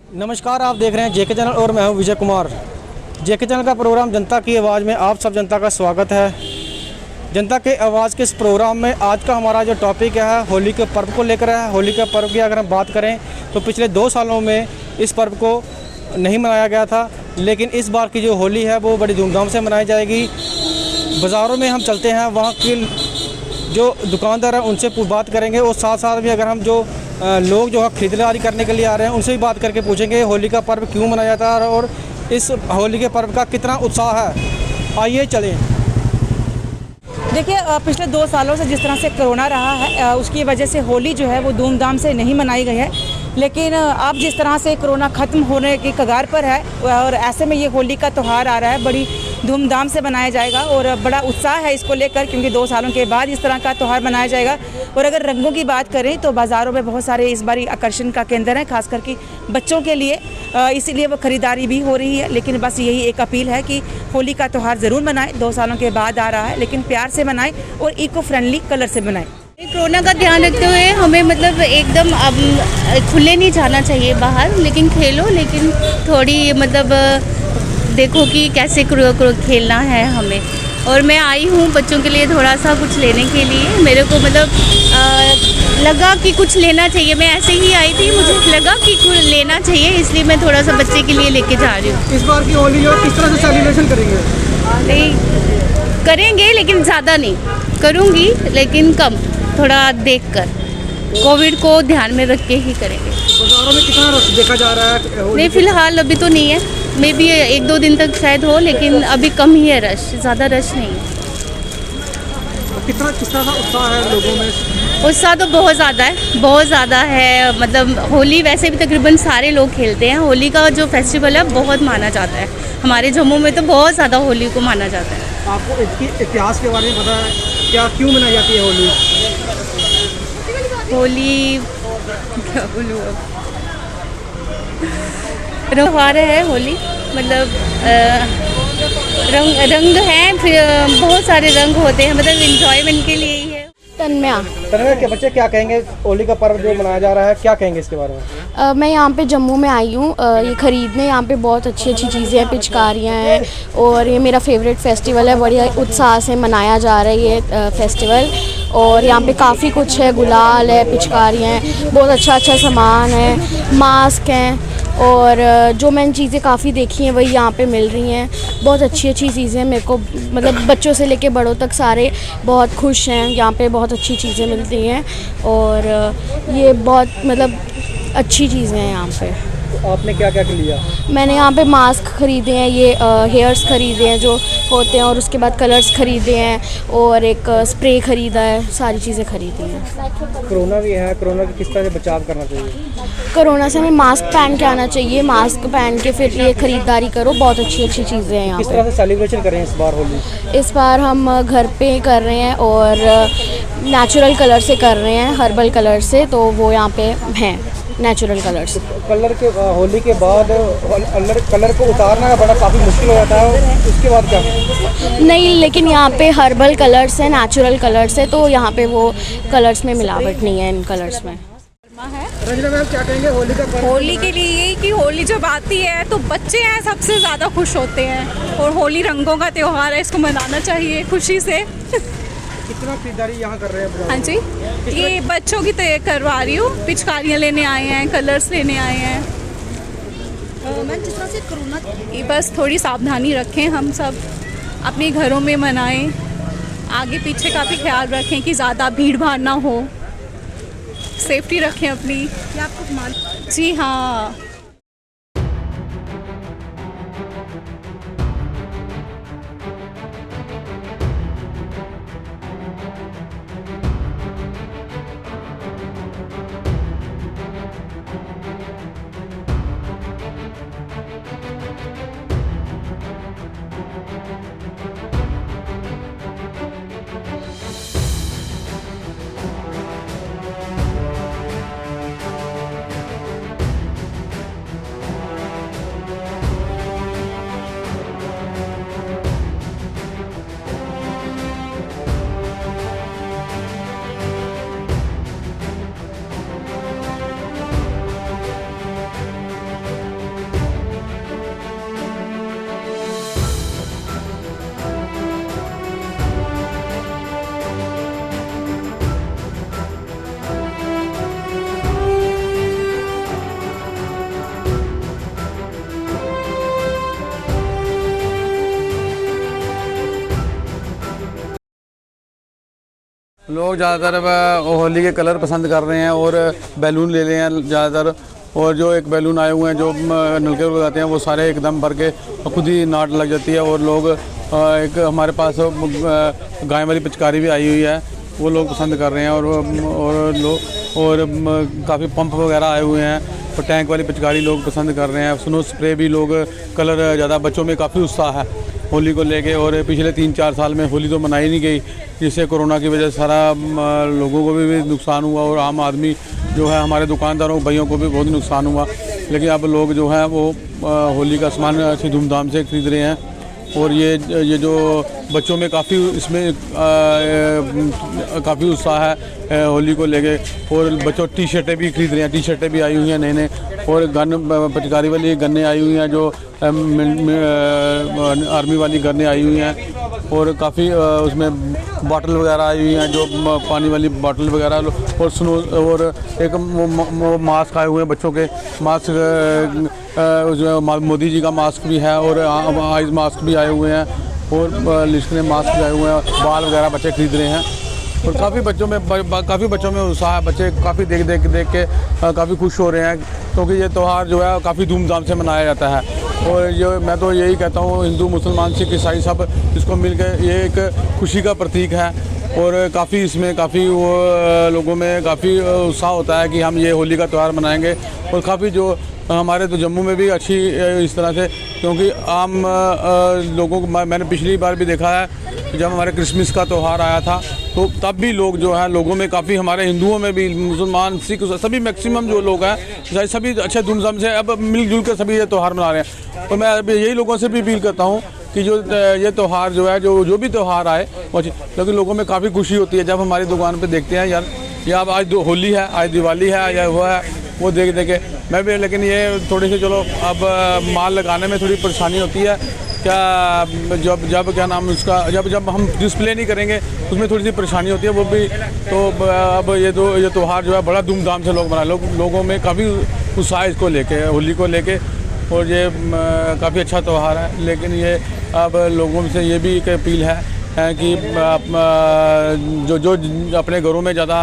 नमस्कार, आप देख रहे हैं जेके चैनल और मैं हूं विजय कुमार। जेके चैनल का प्रोग्राम जनता की आवाज़ में आप सब जनता का स्वागत है। जनता के आवाज़ के इस प्रोग्राम में आज का हमारा जो टॉपिक है होली के पर्व को लेकर है। होली के पर्व की अगर हम बात करें तो पिछले 2 सालों में इस पर्व को नहीं मनाया गया था, लेकिन इस बार की जो होली है वो बड़ी धूमधाम से मनाई जाएगी। बाज़ारों में हम चलते हैं, वहाँ के जो दुकानदार हैं उनसे बात करेंगे और साथ साथ भी अगर हम जो लोग जो है खरीदारी करने के लिए आ रहे हैं उनसे भी बात करके पूछेंगे होली का पर्व क्यों मनाया जाता है और इस होली के पर्व का कितना उत्साह है। आइए चलें। देखिए, पिछले 2 सालों से जिस तरह से कोरोना रहा है उसकी वजह से होली जो है वो धूमधाम से नहीं मनाई गई है, लेकिन अब जिस तरह से कोरोना ख़त्म होने की कगार पर है और ऐसे में ये होली का त्यौहार आ रहा है, बड़ी धूमधाम से मनाया जाएगा और बड़ा उत्साह है इसको लेकर, क्योंकि 2 सालों के बाद इस तरह का त्यौहार मनाया जाएगा। और अगर रंगों की बात करें तो बाज़ारों में बहुत सारे इस बार आकर्षण का केंद्र है, खास करके बच्चों के लिए, इसीलिए वो ख़रीदारी भी हो रही है। लेकिन बस यही एक अपील है कि होली का त्यौहार ज़रूर मनाएं, 2 सालों के बाद आ रहा है, लेकिन प्यार से मनाएं और इको फ्रेंडली कलर से बनाएं। कोरोना का ध्यान रखते हुए हमें मतलब एकदम अब खुले नहीं जाना चाहिए बाहर, लेकिन खेलो, लेकिन थोड़ी मतलब देखो कि कैसे खेलना है हमें। और मैं आई हूँ बच्चों के लिए थोड़ा सा कुछ लेने के लिए, मेरे को मतलब लगा कि कुछ लेना चाहिए। मैं ऐसे ही आई थी, मुझे लगा कि कुछ लेना चाहिए, इसलिए मैं थोड़ा सा बच्चे के लिए लेके जा रही हूँ। इस बार की होली जो किस तरह से सेलिब्रेशन करेंगे? नहीं करेंगे, लेकिन ज़्यादा नहीं करूँगी, लेकिन कम, थोड़ा देखकर, कोविड को ध्यान में रख के ही करेंगे। बाजारों में कितना रश देखा जा रहा है? नहीं, फिलहाल अभी तो नहीं है, मे बी 1-2 दिन तक शायद हो, लेकिन अभी कम ही है रश, ज़्यादा रश नहीं है। कितना उत्साह है लोगों में? उत्साह तो बहुत ज़्यादा है। मतलब होली वैसे भी तकरीबन सारे लोग खेलते हैं। होली का जो फेस्टिवल है बहुत माना जाता है, हमारे जम्मू में तो बहुत ज़्यादा होली को माना जाता है। आपको इसकी इतिहास के बारे में पता है क्या, क्यों मनाई जाती है होली? होली क्या बोलूँ, त्योहार है होली, मतलब रंग हैं, फिर बहुत सारे रंग होते हैं, मतलब एंजॉयमेंट के लिए ही है। तन्मया के बच्चे क्या कहेंगे होली का पर्व जो मनाया जा रहा है, क्या कहेंगे इसके बारे में? मैं यहाँ पे जम्मू में आई हूँ ये ख़रीदने। यहाँ पे बहुत अच्छी चीज़ें हैं, पिचकारियाँ हैं और ये मेरा फेवरेट फेस्टिवल है। बड़ी उत्साह से मनाया जा रहा है ये फेस्टिवल और यहाँ पे काफ़ी कुछ है, गुलाल है, पिचकारियाँ हैं, बहुत अच्छा सामान है, मास्क हैं और जो मैंने चीज़ें काफ़ी देखी हैं वही यहाँ पे मिल रही हैं। बहुत अच्छी चीज़ें मेरे को, मतलब बच्चों से लेके बड़ों तक सारे बहुत खुश हैं। यहाँ पे बहुत अच्छी चीज़ें मिलती हैं और ये बहुत मतलब अच्छी चीज़ें हैं यहाँ पे। तो आपने क्या क्या लिया? मैंने यहाँ पे मास्क ख़रीदे हैं, ये हेयर्स ख़रीदे हैं जो होते हैं, और उसके बाद कलर्स ख़रीदे हैं और एक स्प्रे ख़रीदा है, सारी चीज़ें ख़रीदी हैं। कोरोना भी है, कोरोना की किस तरह से बचाव करना चाहिए? कोरोना से हमें मास्क पहन के आना चाहिए, मास्क पहन के फिर ये ख़रीदारी करो। बहुत अच्छी चीज़ें हैं यहाँ किस तरह से सेलिब्रेशन करें इस बार होली? इस बार हम घर पे कर रहे हैं और नेचुरल कलर से कर रहे हैं, हर्बल कलर से, तो वो यहाँ पे हैं नेचुरल कलर्स। कलर के होली के बाद कलर को उतारना बड़ा काफ़ी मुश्किल हो जाता है, उसके बाद क्या? नहीं, लेकिन यहाँ पे हर्बल कलर्स है, नेचुरल कलर्स है, तो यहाँ पे वो कलर्स में मिलावट नहीं है इन कलर्स में। रंजना मैम क्या कहेंगे होली का पर्व? होली के लिए यही कि होली जब आती है तो बच्चे हैं सबसे ज़्यादा खुश होते हैं और होली रंगों का त्यौहार है, इसको मनाना चाहिए खुशी से। कितना खरीदारी यहाँ कर रहे हैं बाजार हाँ में? जी, ये बच्चों की तैयारी करवा रही हूँ, पिचकारियाँ लेने आए हैं, कलर्स लेने आए हैं। मैम जिस तरह से कोरोना ये बस थोड़ी सावधानी रखें, हम सब अपने घरों में मनाएं, आगे पीछे का भी ख्याल रखें कि ज़्यादा भीड़ भाड़ ना हो, सेफ्टी रखें अपनी। क्या आपको मालूम? जी हाँ। लोग ज़्यादातर होली के कलर पसंद कर रहे हैं और बैलून ले रहे हैं ज़्यादातर। और जो एक बैलून आए हुए हैं जो नलके लगाते हैं वो सारे एकदम भर के खुद ही नाट लग जाती है। और लोग एक हमारे पास गाय वाली पिचकारी भी आई हुई है, वो लोग पसंद कर रहे हैं। और काफ़ी पंप वगैरह आए हुए हैं और टैंक वाली पिचकारी लोग पसंद कर रहे हैं। स्नो स्प्रे भी लोग कलर ज़्यादा, बच्चों में काफ़ी उत्साह है होली को लेके। और पिछले 3-4 साल में होली तो मनाई नहीं गई, जिससे कोरोना की वजह से सारा लोगों को भी नुकसान हुआ और आम आदमी जो है, हमारे दुकानदारों भाइयों को भी बहुत नुकसान हुआ। लेकिन अब लोग जो है वो होली का सामान अच्छी धूमधाम से खरीद रहे हैं। और ये जो बच्चों में काफ़ी इसमें काफ़ी उत्साह है होली को लेके। और बच्चों टी शर्टें भी खरीद रहे हैं, टी शर्टें भी आई हुई हैं नए नए। और गन पिचकारी वाली गन्ने आई हुई हैं, जो आर्मी वाली गन्ने आई हुई हैं। और काफ़ी उसमें बॉटल वगैरह आई हुई हैं, जो पानी वाली बॉटल वगैरह। और स्नो और एक मास्क आए हुए हैं बच्चों के, मास्क जो मोदी जी का मास्क भी है और आइज मास्क भी आए हुए हैं। और लिस्टने मास्क भी आए हुए हैं, बाल वगैरह बच्चे खरीद रहे हैं। और काफ़ी बच्चों में उत्साह है, बच्चे काफ़ी देख के काफ़ी खुश हो रहे हैं, क्योंकि ये त्यौहार जो है काफ़ी धूमधाम से मनाया जाता है। और ये मैं तो यही कहता हूँ, हिंदू मुसलमान सिख ईसाई सब इसको मिलकर ये एक खुशी का प्रतीक है। और काफ़ी इसमें लोगों में काफ़ी उत्साह होता है कि हम ये होली का त्यौहार मनाएंगे। और काफ़ी जो हमारे तो जम्मू में भी अच्छी इस तरह से, क्योंकि आम लोगों को मैंने पिछली बार भी देखा है जब हमारे क्रिसमस का त्यौहार आया था, तो तब भी लोग जो है, लोगों में काफ़ी, हमारे हिंदुओं में भी, मुसलमान सिख सभी मैक्सिमम जो लोग हैं सभी अच्छे धूमधाम से अब मिलजुल कर सभी ये त्यौहार मना रहे हैं। और मैं यही लोगों से भी अपील करता हूँ कि जो ये त्यौहार जो है, जो भी त्यौहार आए वो अच्छी, लेकिन लोगों में काफ़ी खुशी होती है जब हमारी दुकान पे देखते हैं यार, या अब आज होली है, आज दिवाली है, या हुआ है, वो देख के मैं भी। लेकिन ये थोड़ी सी चलो अब माल लगाने में थोड़ी परेशानी होती है, क्या जब क्या नाम उसका, जब हम डिस्प्ले नहीं करेंगे उसमें थोड़ी सी परेशानी होती है वो भी। तो अब ये त्यौहार जो है बड़ा धूमधाम से लोग मनाए, लोगों में काफ़ी उत्साह इसको लेके, होली को लेके। और ये काफ़ी अच्छा त्यौहार है। लेकिन ये अब लोगों से ये भी एक अपील है कि जो अपने घरों में ज़्यादा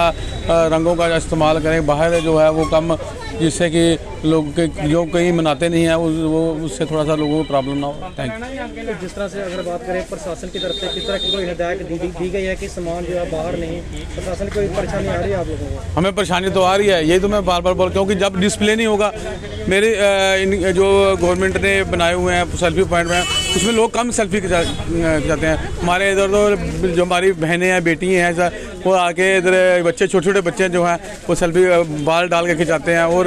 रंगों का इस्तेमाल करें, बाहर जो है वो कम, जिससे कि लोग जो कहीं मनाते नहीं हैं वो उससे थोड़ा सा लोगों को प्रॉब्लम ना हो। Thank you. जिस तरह से अगर बात करें प्रशासन की तरफ से किस तरह की कोई हिदायत दी गई है कि सामान जो है बाहर नहीं, प्रशासन की कोई परेशानी आ रही है आप लोगों को? हमें परेशानी तो आ रही है, यही तो मैं बार बार बोल, क्योंकि जब डिस्प्ले नहीं होगा, मेरे जो गवर्नमेंट ने बनाए हुए हैं सेल्फी पॉइंट में, उसमें लोग कम सेल्फी खिंचाते हैं। हमारे इधर तो जो हमारी बहनें हैं, बेटी हैं, वो आके इधर बच्चे, छोटे छोटे बच्चे जो हैं वो सेल्फी बाल डाल के खिंचाते हैं। और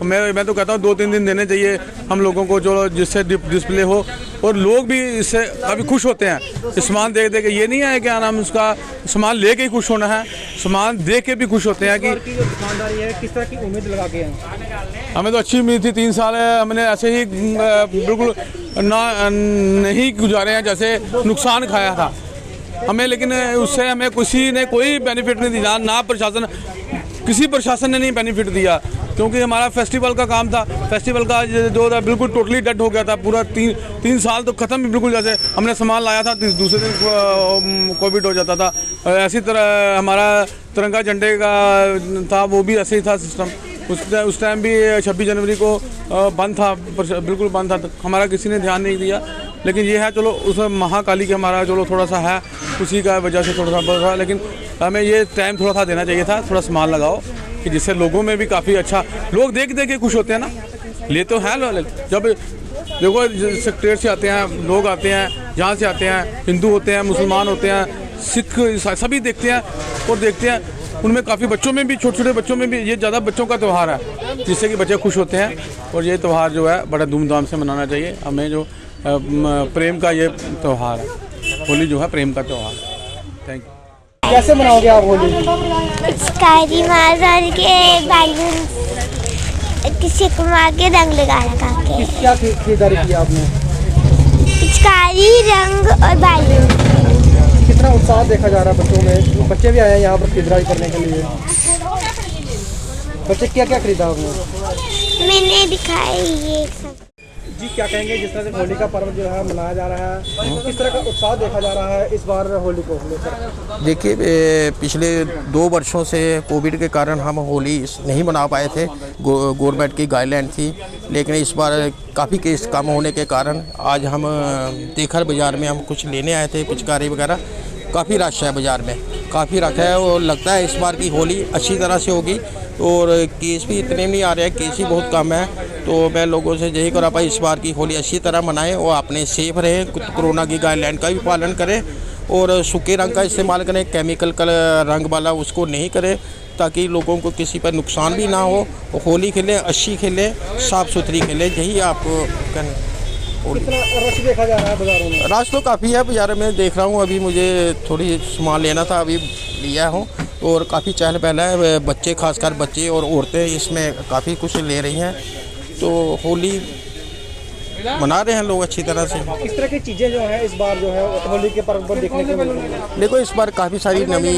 मैं तो कहता हूँ 2-3 दिन देने चाहिए हम लोगों को, जो जिससे डिस्प्ले हो और लोग भी इससे काफ़ी खुश होते हैं। सामान देख के ये नहीं है क्या नाम उसका, सामान ले के ही खुश होना है, सामान देख के भी खुश होते हैं। कि जो दुकानदारी है किस तरह की उम्मीद लगा के हैं? हमें तो अच्छी उम्मीद थी, 3 साल हमने ऐसे ही बिल्कुल नहीं गुजारे हैं जैसे नुकसान खाया था। हमें, लेकिन उससे हमें किसी ने कोई बेनिफिट नहीं दिया, ना प्रशासन, किसी प्रशासन ने नहीं बेनिफिट दिया, क्योंकि हमारा फेस्टिवल का काम था। फेस्टिवल का जो था बिल्कुल टोटली डेड हो गया था, पूरा तीन साल तो ख़त्म ही बिल्कुल। जैसे हमने सामान लाया था दूसरे दिन कोविड हो जाता था। ऐसी तरह हमारा तिरंगा झंडे का था, वो भी ऐसे ही था सिस्टम। उस टाइम भी 26 जनवरी को बंद था, बिल्कुल बंद था, हमारा किसी ने ध्यान नहीं दिया। लेकिन ये है, चलो उस महाकाली के हमारा चलो थोड़ा सा है, उसी का वजह से थोड़ा सा बढ़ रहा। लेकिन हमें ये टाइम थोड़ा सा देना चाहिए था, थोड़ा सामान लगाओ, कि जिससे लोगों में भी काफ़ी अच्छा, लोग देख के खुश होते हैं ना, ले तो हैं लोग। जब देखो सेक्रेटरी से आते हैं लोग, आते हैं जहाँ से आते हैं, हिंदू होते हैं, मुसलमान होते हैं, सिख, सभी देखते हैं और देखते हैं। उनमें काफ़ी बच्चों में भी, छोटे छोटे बच्चों में भी, ये ज़्यादा बच्चों का त्यौहार है, जिससे कि बच्चे खुश होते हैं। और ये त्यौहार जो है बड़ा धूमधाम से मनाना चाहिए हमें। जो प्रेम का ये त्यौहार है, होली जो है प्रेम का त्यौहार है। Thank you. कैसे मनाओगे आप होली? पिचकारी मार के बैलून किसी को मार के रंग लगा के। क्या खरीदारी की आपने? पिचकारी, रंग और बैलून। कितना उत्साह देखा जा रहा है बच्चों में? बच्चे भी आए हैं यहाँ पर खरीदारी करने के लिए। बच्चे क्या क्या खरीदा आपने? मैंने दिखाई ये सब। जी, क्या कहेंगे जिस तरह से होली का पर्व जो है मनाया जा रहा है, किस तरह का उत्साह देखा जा रहा है इस बार होली को लेकर? देखिए, पिछले 2 वर्षों से कोविड के कारण हम होली नहीं मना पाए थे, गवर्नमेंट की गाइडलाइन थी। लेकिन इस बार काफ़ी केस कम होने के कारण आज हम देखर बाज़ार में हम कुछ लेने आए थे, पिचकारी वगैरह। काफ़ी रश है बाज़ार में, काफ़ी रश है, और लगता है इस बार की होली अच्छी तरह से होगी। और केस भी इतने नहीं आ रहे हैं, केस ही बहुत कम है। तो मैं लोगों से यही करा पाई, इस बार की होली अच्छी तरह मनाएं और अपने सेफ रहें, कोरोना की गाइडलाइन का भी पालन करें और सूखे रंग का इस्तेमाल करें, केमिकल का रंग वाला उसको नहीं करें, ताकि लोगों को किसी पर नुकसान भी ना हो। होली खेलें, अच्छी खेलें, साफ़ सुथरी खेलें, यही आप करें। कितना रश देखा जा रहा है बाज़ारों में? रश तो काफ़ी है बाज़ार में, देख रहा हूँ। अभी मुझे थोड़ी सामान लेना था, अभी लिया हूँ, और काफ़ी चहल पहल है। बच्चे, खासकर बच्चे और औरतें इसमें काफ़ी कुछ ले रही हैं। तो होली मना रहे हैं लोग अच्छी तरह से। किस तरह की चीज़ें जो है इस बार जो है होली के पर्व पर देखने को मिल रही है? देखो, इस बार काफ़ी सारी नवी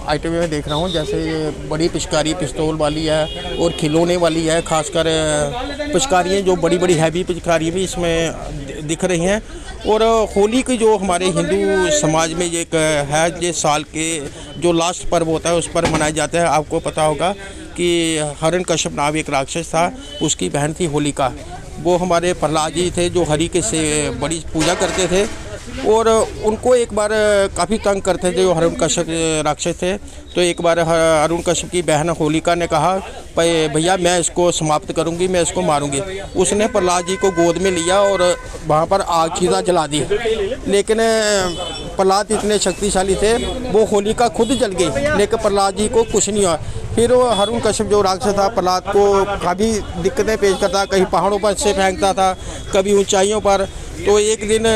आइटमें मैं देख रहा हूँ, जैसे ये बड़ी पिचकारी पिस्तौल वाली है और खिलौने वाली है। खासकर पिचकारियाँ जो बड़ी बड़ी हैवी पिचकारी भी इसमें दिख रही हैं। और होली की जो हमारे हिंदू समाज में ये एक है, ये साल के जो लास्ट पर्व होता है उस पर मनाया जाता है। आपको पता होगा कि हिरण्यकश्यप नाम एक राक्षस था, उसकी बहन थी होलिका। वो हमारे प्रहलाद जी थे जो हरि के से बड़ी पूजा करते थे, और उनको एक बार काफ़ी तंग करते थे जो हिरण्यकश्यप राक्षस थे। तो एक बार हिरण्यकश्यप की बहन होलिका ने कहा, भैया मैं इसको समाप्त करूंगी, मैं इसको मारूंगी। उसने प्रहलाद जी को गोद में लिया और वहाँ पर आग चीज़ा जला दी। लेकिन प्रहलाद इतने शक्तिशाली थे, वो होलिका खुद जल गई, लेकिन प्रहलाद जी को कुछ नहीं हुआ। फिर वो हिरण्यकश्यप जो राक्षस था प्रहलाद को काफ़ी दिक्कतें पेश करता, कहीं पहाड़ों पर से फेंकता था, कभी ऊंचाइयों पर। तो एक दिन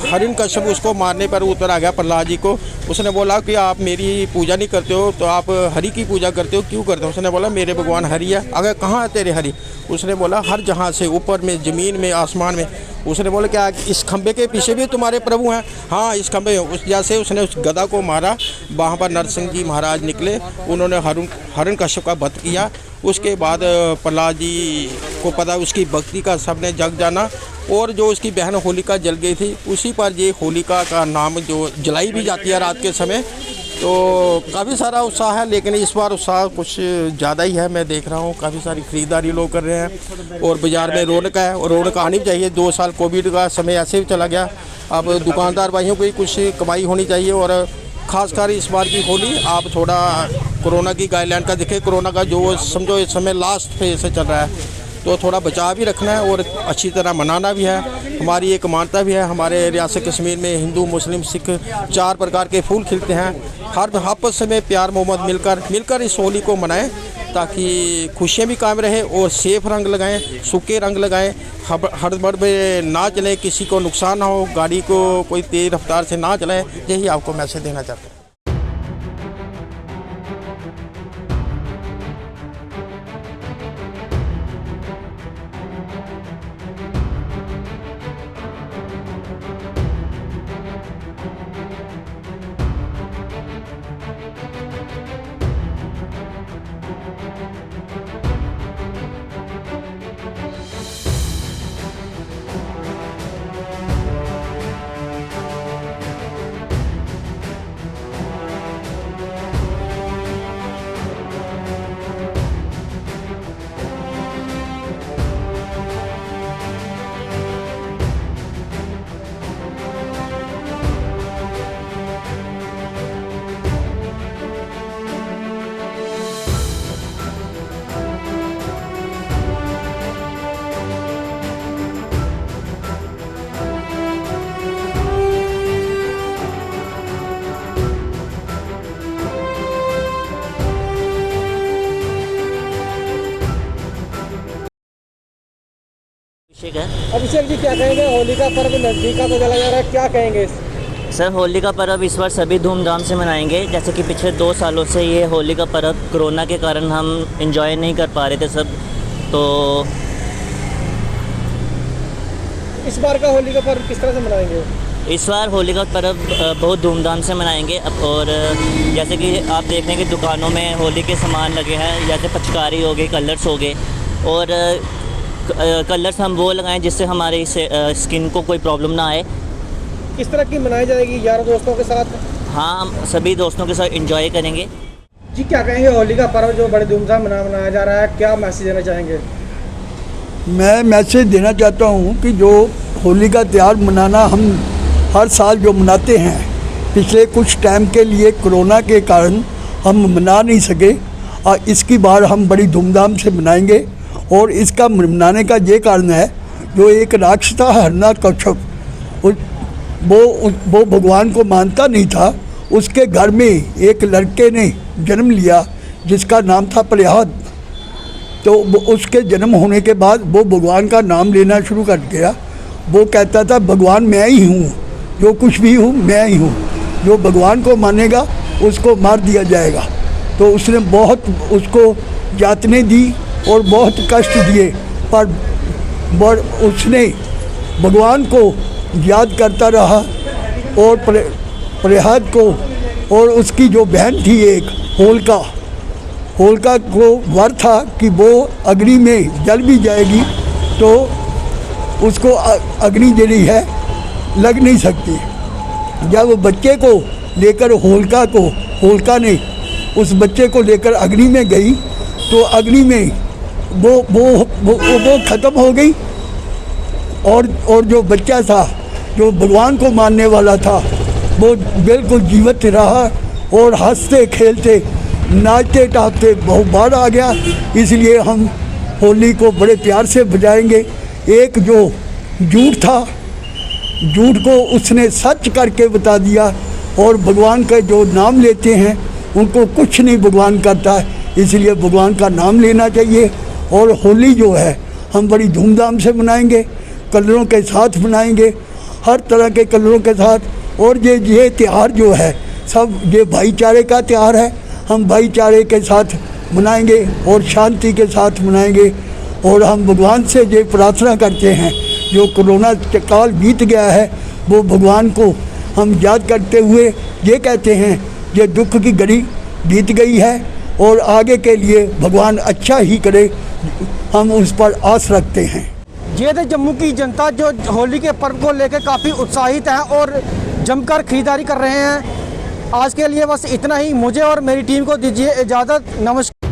हिरण्यकश्यप उसको मारने पर उतर आ गया प्रहलाद जी को। उसने बोला कि आप मेरी पूजा नहीं करते हो, तो आप हरि की पूजा करते हो, क्यों करते हो? उसने बोला मेरे भगवान हरि है। अगर कहाँ है तेरे हरि? उसने बोला हर जहाँ से, ऊपर में, ज़मीन में, आसमान में। उसने बोला क्या इस खंबे के पीछे भी तुम्हारे प्रभु हैं? हाँ, इस खंबे। उस जैसे उसने उस गदा को मारा, वहाँ पर नरसिंह जी महाराज निकले, उन्होंने हिरण्यकश्यप का वध किया। उसके बाद प्रहलाद जी को पता, उसकी भक्ति का सबने जग जाना, और जो उसकी बहन होलिका जल गई थी, उसी पर ये होलिका का नाम जो जलाई भी जाती है रात के समय। तो काफ़ी सारा उत्साह है, लेकिन इस बार उत्साह कुछ ज़्यादा ही है। मैं देख रहा हूँ काफ़ी सारी ख़रीदारी लोग कर रहे हैं, और बाज़ार में रौनक है, और रौनक आनी चाहिए। 2 साल कोविड का समय ऐसे ही चला गया, अब दुकानदार भाइयों को भी कुछ कमाई होनी चाहिए। और ख़ासकर इस बार की होली आप थोड़ा कोरोना की गाइडलाइन का देखें, कोरोना का जो समझो इस समय लास्ट फेज से चल रहा है, तो थोड़ा बचाव भी रखना है और अच्छी तरह मनाना भी है। हमारी एक मान्यता भी है, हमारे रियासत कश्मीर में हिंदू, मुस्लिम, सिख 4 प्रकार के फूल खिलते हैं। हर आपस में प्यार मोहब्बत मिलकर इस होली को मनाएं, ताकि खुशियाँ भी कायम रहे, और सेफ रंग लगाएं, सूखे रंग लगाएं, हड़बड़ में ना चलें, किसी को नुकसान ना हो, गाड़ी को कोई तेज़ रफ्तार से ना चलाएं। यही आपको मैसेज देना चाहते हैं। ठीक है। अभिषेक जी क्या कहेंगे, होली का पर्व नज़दीक आता चला जा रहा है, क्या कहेंगे? सर होली का पर्व इस बार सभी धूमधाम से मनाएंगे। जैसे कि पिछले 2 सालों से ये होली का पर्व कोरोना के कारण हम इंजॉय नहीं कर पा रहे थे सब, तो इस बार का होली का पर्व किस तरह से मनाएंगे? इस बार होली का पर्व बहुत धूमधाम से मनाएंगे। और जैसे कि आप देख रहे हैं कि दुकानों में होली के सामान लगे हैं, जैसे पिचकारी हो गई, कलर्स हो गए, और कलर्स हम वो लगाएं जिससे हमारी स्किन को कोई प्रॉब्लम ना आए। किस तरह की मनाई जाएगी, यारों दोस्तों के साथ? हाँ, हम सभी दोस्तों के साथ एंजॉय करेंगे। जी क्या कहेंगे, होली का पर्व जो बड़े धूमधाम मनाया जा रहा है, क्या मैसेज देना चाहेंगे? मैं मैसेज देना चाहता हूँ कि जो होली का त्यौहार मनाना हम हर साल जो मनाते हैं, पिछले कुछ टाइम के लिए कोरोना के कारण हम मना नहीं सके, और इसकी बार हम बड़ी धूमधाम से मनाएंगे। और इसका मनाने का ये कारण है, जो एक राक्षस था हिरण्यकश्यप, वो भगवान को मानता नहीं था। उसके घर में एक लड़के ने जन्म लिया जिसका नाम था प्रहलाद। तो उसके जन्म होने के बाद वो भगवान का नाम लेना शुरू कर गया। वो कहता था भगवान मैं ही हूँ, जो कुछ भी हूँ मैं ही हूँ, जो भगवान को मानेगा उसको मार दिया जाएगा। तो उसने बहुत उसको यातने दी और बहुत कष्ट दिए, पर उसने भगवान को याद करता रहा। और प्रहलाद को, और उसकी जो बहन थी एक होलिका को वर था कि वो अग्नि में जल भी जाएगी तो उसको अग्नि जो रही है लग नहीं सकती। जब बच्चे को लेकर होलिका ने उस बच्चे को लेकर अग्नि में गई तो अग्नि में वो ख़त्म हो गई। और जो बच्चा था, जो भगवान को मानने वाला था, वो बिल्कुल जीवित रहा और हंसते खेलते नाचते टापते बहुत बार आ गया। इसलिए हम होली को बड़े प्यार से बजाएंगे। एक जो झूठ था, झूठ को उसने सच करके बता दिया। और भगवान का जो नाम लेते हैं उनको कुछ नहीं भगवान करता है, इसलिए भगवान का नाम लेना चाहिए। और होली जो है हम बड़ी धूमधाम से मनाएंगे, कलरों के साथ मनाएंगे, हर तरह के कलरों के साथ। और ये त्यौहार जो है सब ये भाईचारे का त्यौहार है। हम भाईचारे के साथ मनाएंगे और शांति के साथ मनाएंगे। और हम भगवान से ये प्रार्थना करते हैं, जो कोरोना काल बीत गया है वो भगवान को हम याद करते हुए ये कहते हैं, ये दुख की घड़ी बीत गई है और आगे के लिए भगवान अच्छा ही करे, हम उस पर आस रखते हैं। ये थे जम्मू की जनता जो होली के पर्व को लेकर काफ़ी उत्साहित है और जमकर खरीदारी कर रहे हैं। आज के लिए बस इतना ही। मुझे और मेरी टीम को दीजिए इजाज़त। नमस्कार।